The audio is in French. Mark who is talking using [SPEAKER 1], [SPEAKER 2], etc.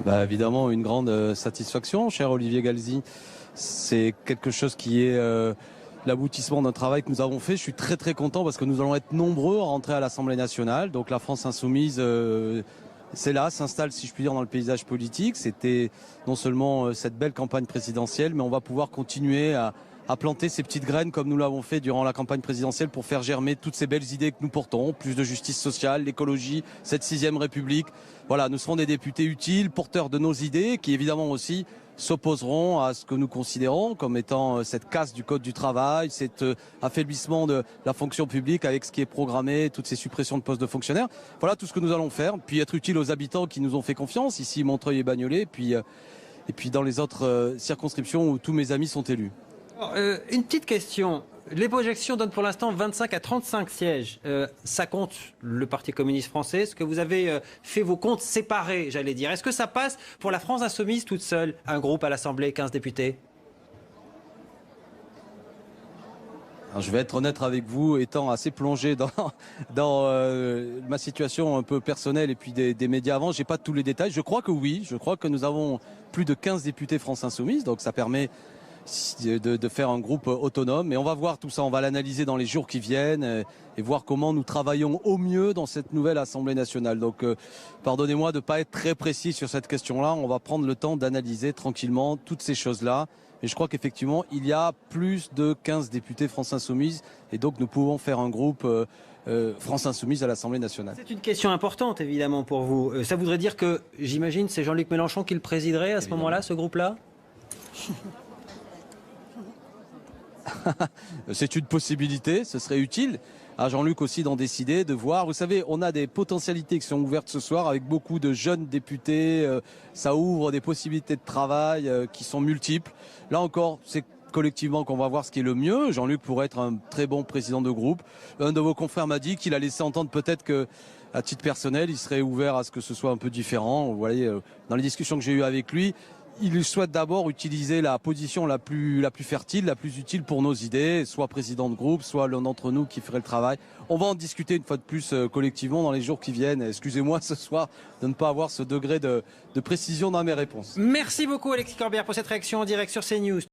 [SPEAKER 1] Bah, évidemment, une grande satisfaction, cher Olivier Galzi. C'est quelque chose qui est l'aboutissement d'un travail que nous avons fait. Je suis très très content parce que nous allons être nombreux à rentrer à l'Assemblée nationale. Donc la France insoumise, c'est là, s'installe, si je puis dire, dans le paysage politique. C'était non seulement cette belle campagne présidentielle, mais on va pouvoir continuer à planter ces petites graines comme nous l'avons fait durant la campagne présidentielle pour faire germer toutes ces belles idées que nous portons, plus de justice sociale, l'écologie, cette 6e République. Voilà, nous serons des députés utiles, porteurs de nos idées, qui évidemment aussi s'opposeront à ce que nous considérons comme étant cette casse du code du travail, cet affaiblissement de la fonction publique avec ce qui est programmé, toutes ces suppressions de postes de fonctionnaires. Voilà tout ce que nous allons faire, puis être utile aux habitants qui nous ont fait confiance, ici Montreuil et Bagnolet, et puis dans les autres circonscriptions où tous mes amis sont élus.
[SPEAKER 2] Alors, une petite question. Les projections donnent pour l'instant 25 à 35 sièges. Ça compte le Parti communiste français. Est-ce que vous avez fait vos comptes séparés, j'allais dire? Est-ce que ça passe pour la France insoumise toute seule? Un groupe à l'Assemblée, 15 députés?
[SPEAKER 1] Alors, je vais être honnête avec vous, étant assez plongé dans ma situation un peu personnelle et puis des médias avant, j'ai pas tous les détails. Je crois que oui, je crois que nous avons plus de 15 députés France Insoumise, donc ça permet de faire un groupe autonome. Et on va voir tout ça, on va l'analyser dans les jours qui viennent et voir comment nous travaillons au mieux dans cette nouvelle Assemblée nationale. Donc pardonnez-moi de ne pas être très précis sur cette question-là. On va prendre le temps d'analyser tranquillement toutes ces choses-là. Et je crois qu'effectivement, il y a plus de 15 députés France Insoumise. Et donc nous pouvons faire un groupe France Insoumise à l'Assemblée nationale.
[SPEAKER 2] C'est une question importante, évidemment, pour vous. Ça voudrait dire que, j'imagine, c'est Jean-Luc Mélenchon qui le présiderait à ce moment-là, ce groupe-là?
[SPEAKER 1] C'est une possibilité, ce serait utile à Jean-Luc aussi d'en décider, de voir. Vous savez, on a des potentialités qui sont ouvertes ce soir avec beaucoup de jeunes députés. Ça ouvre des possibilités de travail qui sont multiples. Là encore, c'est collectivement qu'on va voir ce qui est le mieux. Jean-Luc pourrait être un très bon président de groupe. Un de vos confrères m'a dit qu'il a laissé entendre peut-être que, à titre personnel, il serait ouvert à ce que ce soit un peu différent. Vous voyez, dans les discussions que j'ai eues avec lui, il souhaite d'abord utiliser la position la plus fertile, la plus utile pour nos idées, soit président de groupe, soit l'un d'entre nous qui ferait le travail. On va en discuter une fois de plus collectivement dans les jours qui viennent. Excusez-moi ce soir de ne pas avoir ce degré de précision dans mes réponses.
[SPEAKER 2] Merci beaucoup Alexis Corbière pour cette réaction en direct sur CNews.